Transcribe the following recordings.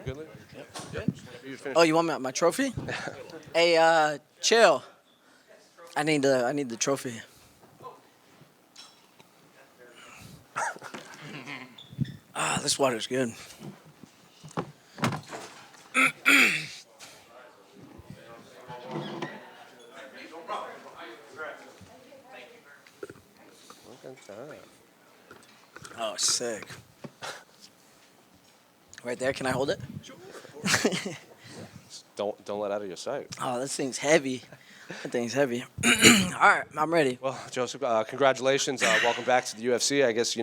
Good, Lee? Oh, you want my trophy? Hey, chill. I need the trophy. This water's good. Oh, sick. Right there. Can I hold it? Don't let out of your sight. Oh, this thing's heavy. That thing's heavy. All right, I'm ready. Well, Joseph, congratulations. Welcome back to the UFC. I guess,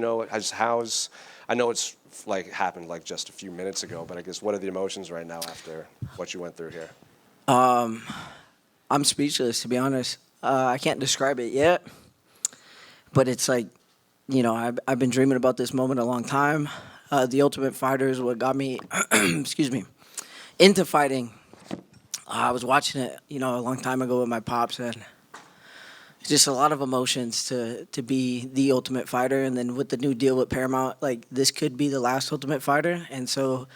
how's I know it's like happened like just a few minutes ago, but I guess what are the emotions right now after what you went through here? I'm speechless, to be honest. I can't describe it yet, but it's like, I've been dreaming about this moment a long time. The Ultimate Fighter is what got me, excuse me, into fighting. I was watching it, a long time ago with my pops, and it's just a lot of emotions to be the Ultimate Fighter. And then with the new deal with Paramount, like this could be the last Ultimate Fighter, and so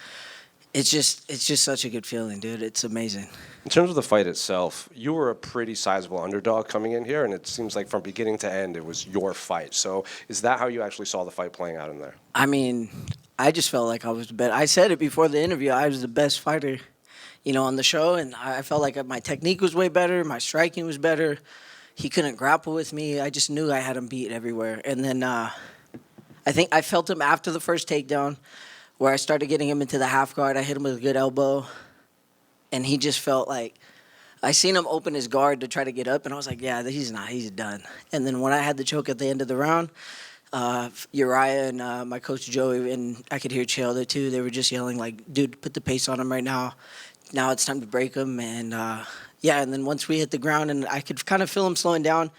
it's just such a good feeling, dude. It's amazing. In terms of the fight itself, you were a pretty sizable underdog coming in here, and it seems like from beginning to end, it was your fight. So is that how you actually saw the fight playing out in there? I mean, I just felt like I was the best. I said it before the interview. I was the best fighter, on the show, and I felt like my technique was way better, my striking was better. He couldn't grapple with me. I just knew I had him beat everywhere. And then I think I felt him after the first takedown, where I started getting him into the half guard. I hit him with a good elbow, and he just felt like I seen him open his guard to try to get up, and I was like, yeah, he's done. And then when I had the choke at the end of the round, Uriah and my coach Joey, and I could hear Chael there too, they were just yelling like, dude, put the pace on him right now. Now it's time to break him. And and then once we hit the ground, and I could kind of feel him slowing down.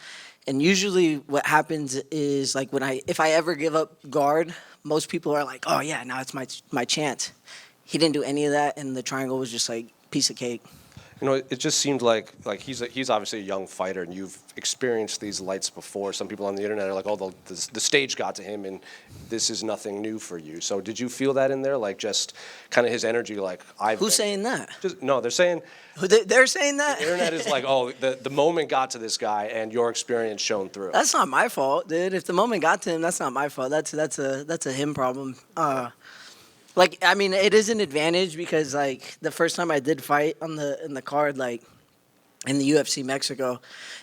And usually what happens is like if I ever give up guard, most people are like, oh yeah, now it's my chance. He didn't do any of that, and the triangle was just like piece of cake. It just seemed like he's obviously a young fighter, and you've experienced these lights before. Some people on the internet are like, oh, the stage got to him, and this is nothing new for you. So did you feel that in there, like just kind of his energy, like Who's saying that? No, they're saying. They're saying that? The internet is like, oh, the moment got to this guy, and your experience shone through. That's not my fault, dude. If the moment got to him, that's not my fault. That's a him problem. It is an advantage because, like, the first time I did fight in the card, like, in the UFC Mexico,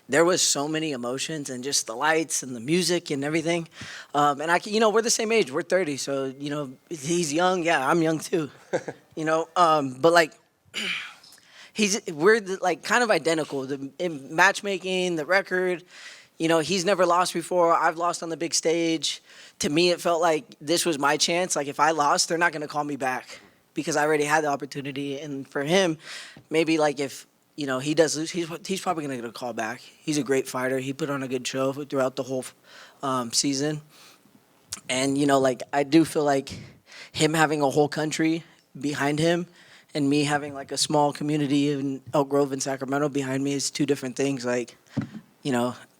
there was so many emotions and just the lights and the music and everything. We're the same age. We're 30, so, he's young. Yeah, I'm young too. But, like, we're, like, kind of identical. In matchmaking, the record, he's never lost before. I've lost on the big stage. To me, it felt like this was my chance. Like, if I lost, they're not going to call me back because I already had the opportunity. And for him, maybe, like, if, he does lose, he's probably going to get a call back. He's a great fighter. He put on a good show throughout the whole season. And, I do feel like him having a whole country behind him and me having, like, a small community in Elk Grove and Sacramento behind me is two different things. Like,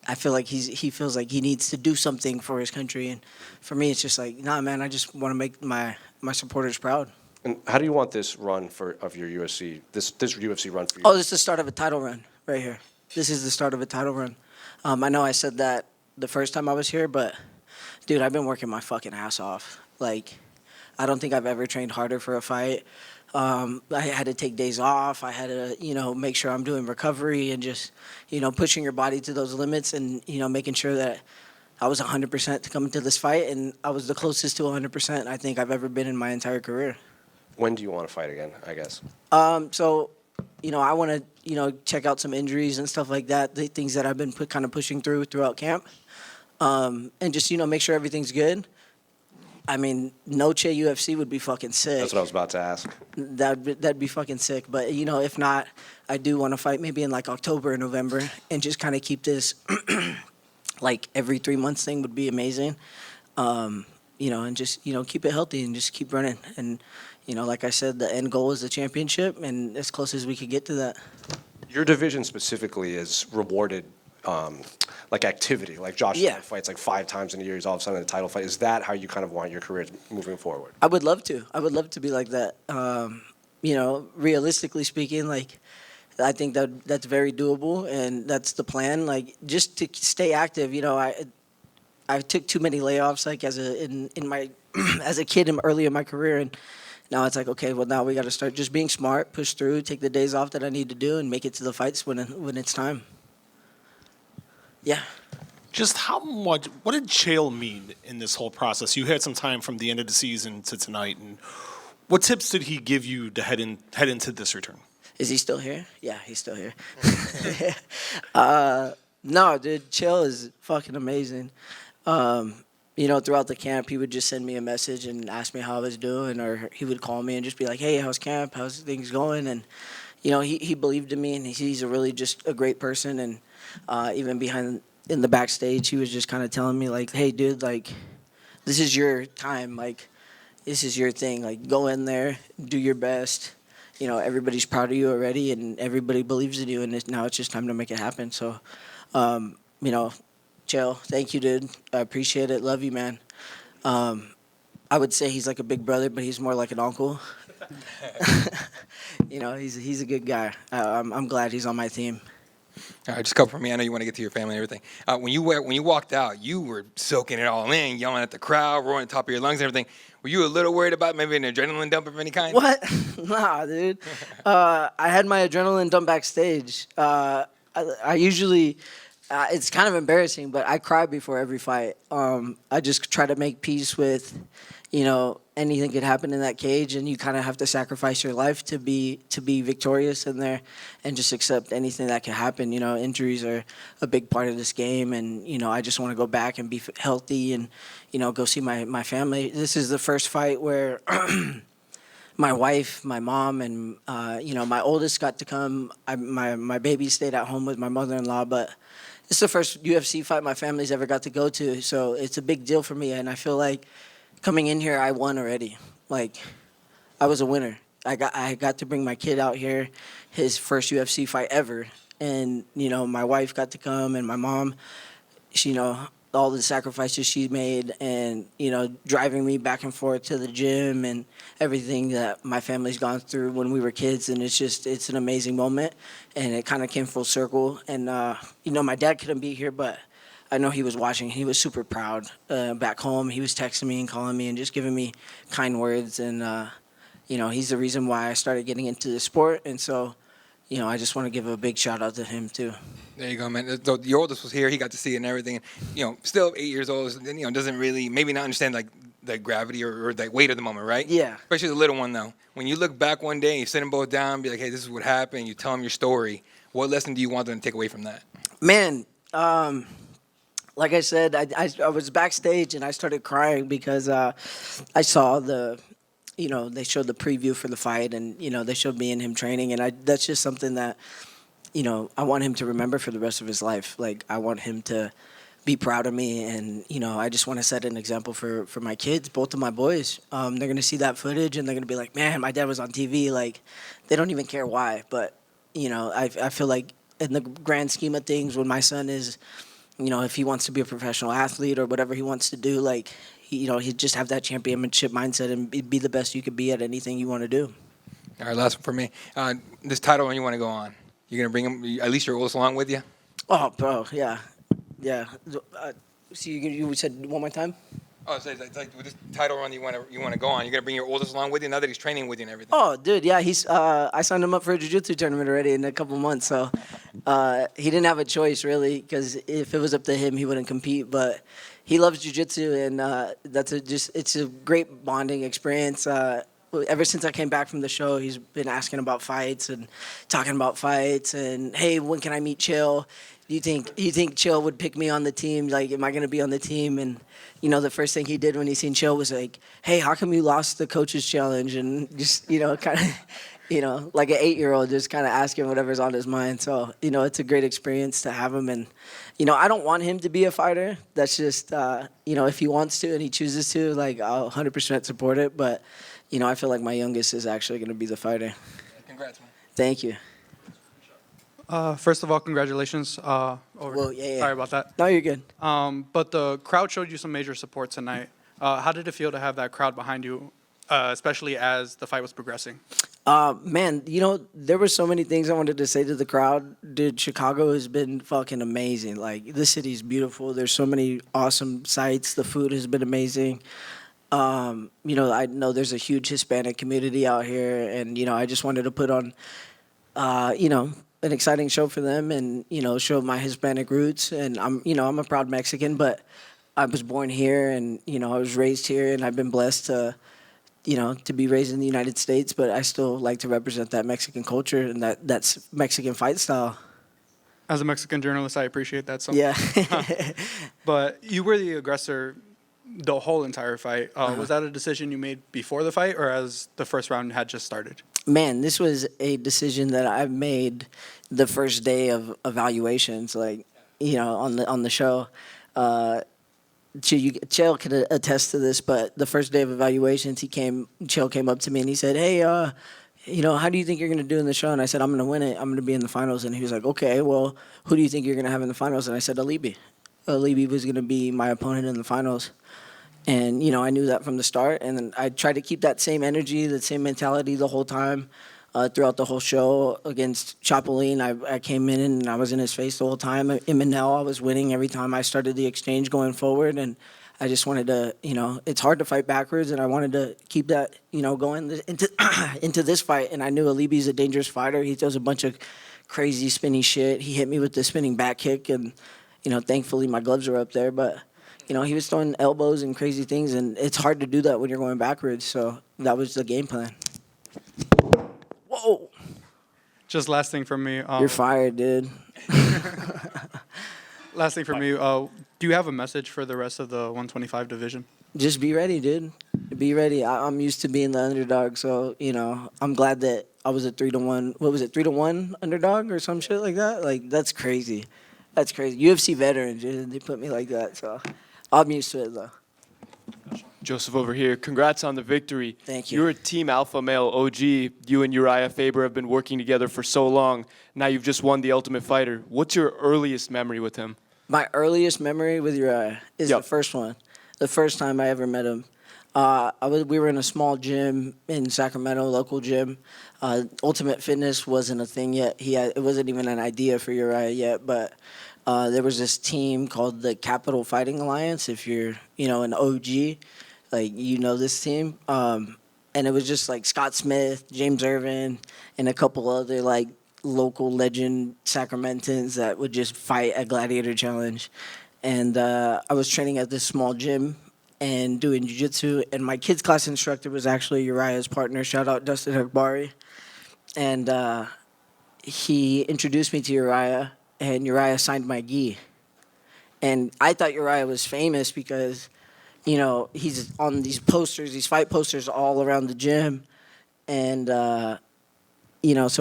I feel like he feels like he needs to do something for his country, and for me, it's just like, nah, man, I just want to make my supporters proud. And how do you want this run of your UFC, this UFC run for you? Oh, this is the start of a title run right here. This is the start of a title run. I know I said that the first time I was here, but, dude, I've been working my fucking ass off. Like, I don't think I've ever trained harder for a fight. I had to take days off. I had to, make sure I'm doing recovery and just, pushing your body to those limits and, making sure that I was 100% to come into this fight. And I was the closest to 100% I think I've ever been in my entire career. When do you want to fight again, I guess? So, I want to, check out some injuries and stuff like that, the things that I've been kind of pushing throughout camp. And just, make sure everything's good. I mean, Noche UFC would be fucking sick. That's what I was about to ask. That'd be fucking sick. But, if not, I do want to fight maybe in, like, October or November and just kind of keep this, like, every 3 months thing would be amazing. And just, keep it healthy and just keep running. And, like I said, the end goal is the championship, and as close as we could get to that. Your division specifically is rewarded like activity, like Josh fights like 5 times in a year. He's all of a sudden in a title fight. Is that how you kind of want your career moving forward? I would love to. I would love to be like that. realistically speaking, like, I think that's very doable, and that's the plan. Like, just to stay active. I took too many layoffs, like in my as a kid early in my career, and now it's like, okay, well, now we got to start just being smart, push through, take the days off that I need to do, and make it to the fights when it's time. Yeah. Just what did Chael mean in this whole process? You had some time from the end of the season to tonight, and what tips did he give you to head into this return? Is he still here? Yeah, he's still here. No, dude, Chael is fucking amazing. Throughout the camp, he would just send me a message and ask me how I was doing, or he would call me and just be like, "Hey, how's camp? How's things going?" And he believed in me, and he's just a great person. And even in the backstage, he was just kind of telling me like, "Hey, dude, like, this is your time. Like, this is your thing. Like, go in there, do your best. Everybody's proud of you already, and everybody believes in you, and now it's just time to make it happen." So, Chael, thank you, dude. I appreciate it. Love you, man. I would say he's like a big brother, but he's more like an uncle. He's a good guy. I'm glad he's on my team. All right, just a couple from me. I know you want to get to your family and everything. When you walked out, you were soaking it all in, yelling at the crowd, roaring at the top of your lungs and everything. Were you a little worried about maybe an adrenaline dump of any kind? What? Nah, dude. I had my adrenaline dump backstage. I usually, it's kind of embarrassing, but I cry before every fight. I just try to make peace with, anything could happen in that cage, and you kind of have to sacrifice your life to be victorious in there, and just accept anything that can happen. Injuries are a big part of this game, and I just want to go back and be healthy, and go see my family. This is the first fight where my wife, my mom, and my oldest got to come. My baby stayed at home with my mother-in-law, but it's the first UFC fight my family's ever got to go to, so it's a big deal for me, and I feel like coming in here, I won already. Like, I was a winner. I got to bring my kid out here, his first UFC fight ever, and my wife got to come, and my mom. She, all the sacrifices she made, and driving me back and forth to the gym, and everything that my family's gone through when we were kids, and it's an amazing moment, and it kind of came full circle. And my dad couldn't be here, but I know he was watching. He was super proud. Back home, he was texting me and calling me and just giving me kind words. And, he's the reason why I started getting into the sport. And so, I just want to give a big shout out to him, too. There you go, man. So your oldest was here. He got to see it and everything. Still 8 years old, doesn't really maybe not understand, like, the gravity or the weight of the moment, right? Yeah. Especially the little one, though. When you look back one day, you sit them both down, be like, hey, this is what happened. You tell them your story. What lesson do you want them to take away from that? Man, like I said, I was backstage and I started crying because I saw they showed the preview for the fight, and they showed me and him training, and that's just something that I want him to remember for the rest of his life. Like, I want him to be proud of me, and I just want to set an example for my kids, both of my boys. They're gonna see that footage and they're gonna be like, man, my dad was on TV. Like, they don't even care why, but I feel like in the grand scheme of things, when my son is, if he wants to be a professional athlete or whatever he wants to do, like, he'd just have that championship mindset and be the best you could be at anything you want to do. All right, last one for me. This title run you want to go on, you're going to bring him, at least your oldest along with you? Oh, bro, yeah. Yeah. So you said one more time? Oh, so it's like with this title run you want to go on, you're going to bring your oldest along with you now that he's training with you and everything? Oh, dude, yeah. I signed him up for a jiu-jitsu tournament already in a couple months, so he didn't have a choice, really, because if it was up to him, he wouldn't compete. But he loves jiu-jitsu, and it's a great bonding experience. Ever since I came back from the show, he's been asking about fights and talking about fights, and, hey, when can I meet Chael? Do you think Chael would pick me on the team? Like, am I going to be on the team? And, the first thing he did when he seen Chael was like, hey, how come you lost the coach's challenge? And just, kind of, like an 8-year-old, just kind of asking whatever's on his mind. So, it's a great experience to have him. And, I don't want him to be a fighter. That's just, if he wants to and he chooses to, like, I'll 100% support it. But, I feel like my youngest is actually going to be the fighter. Congrats, man. Thank you. First of all, congratulations. Well, yeah. Sorry about that. No, you're good. But the crowd showed you some major support tonight. How did it feel to have that crowd behind you, especially as the fight was progressing? Man, there were so many things I wanted to say to the crowd. Dude, Chicago has been fucking amazing. Like, this city's beautiful. There's so many awesome sights. The food has been amazing. I know there's a huge Hispanic community out here, and, I just wanted to put on, an exciting show for them and, show my Hispanic roots. And I'm a proud Mexican, but I was born here and, I was raised here, and I've been blessed to be raised in the United States, but I still like to represent that Mexican culture and that's Mexican fight style. As a Mexican journalist, I appreciate that so much. Yeah. But you were the aggressor the whole entire fight. Was that a decision you made before the fight or as the first round had just started? Man, this was a decision that I made the first day of evaluations, like, on the show. Chael could attest to this, but the first day of evaluations, Chael came up to me and he said, "Hey, how do you think you're going to do in the show?" And I said, "I'm going to win it. I'm going to be in the finals." And he was like, "Okay, well, who do you think you're going to have in the finals?" And I said, Alibi. Alibi was going to be my opponent in the finals. And, I knew that from the start. And then I tried to keep that same energy, the same mentality the whole time. Throughout the whole show against Chapolin, I came in and I was in his face the whole time. In Manel, I was winning every time I started the exchange going forward, and I just wanted to, it's hard to fight backwards, and I wanted to keep that, going into this fight. And I knew Alibi's a dangerous fighter. He throws a bunch of crazy spinny shit. He hit me with the spinning back kick, and thankfully my gloves were up there, but. He was throwing elbows and crazy things, and it's hard to do that when you're going backwards. So that was the game plan. Whoa. Just last thing from me. You're fired, dude. Last thing from me. Do you have a message for the rest of the 125 division? Just be ready, dude. Be ready. I'm used to being the underdog, so, I'm glad that I was a 3-1. What was it, 3-1 underdog or some shit like that? Like, that's crazy. That's crazy. UFC veteran, dude. They put me like that, so I'm used to it, though. Joseph over here. Congrats on the victory. Thank you. You're a team alpha male OG. You and Uriah Faber have been working together for so long. Now you've just won the Ultimate Fighter. What's your earliest memory with him? My earliest memory with Uriah is the first one. The first time I ever met him. We were in a small gym in Sacramento, local gym. Ultimate Fitness wasn't a thing yet. It wasn't even an idea for Uriah yet, but there was this team called the Capital Fighting Alliance. If you're, an OG, this team. And it was just like Scott Smith, James Irvin, and a couple other local legend Sacramentans that would just fight at Gladiator Challenge. And I was training at this small gym and doing jiu-jitsu, and my kids class instructor was actually Uriah's partner. Shout out Dustin Akbari. And he introduced me to Uriah, and Uriah signed my gi. And I thought Uriah was famous because, he's on these posters, these fight posters all around the gym. And, so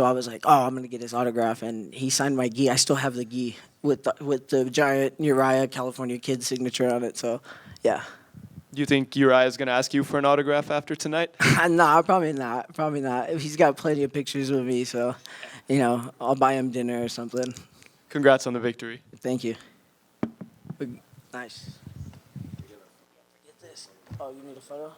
I was like, oh, I'm going to get his autograph. And he signed my gi. I still have the gi with the giant Uriah California Kid signature on it. So, yeah. Do you think Uriah is going to ask you for an autograph after tonight? Nah, probably not. Probably not. He's got plenty of pictures with me, so, I'll buy him dinner or something. Congrats on the victory. Thank you. Nice. Get this. Oh, you need a photo?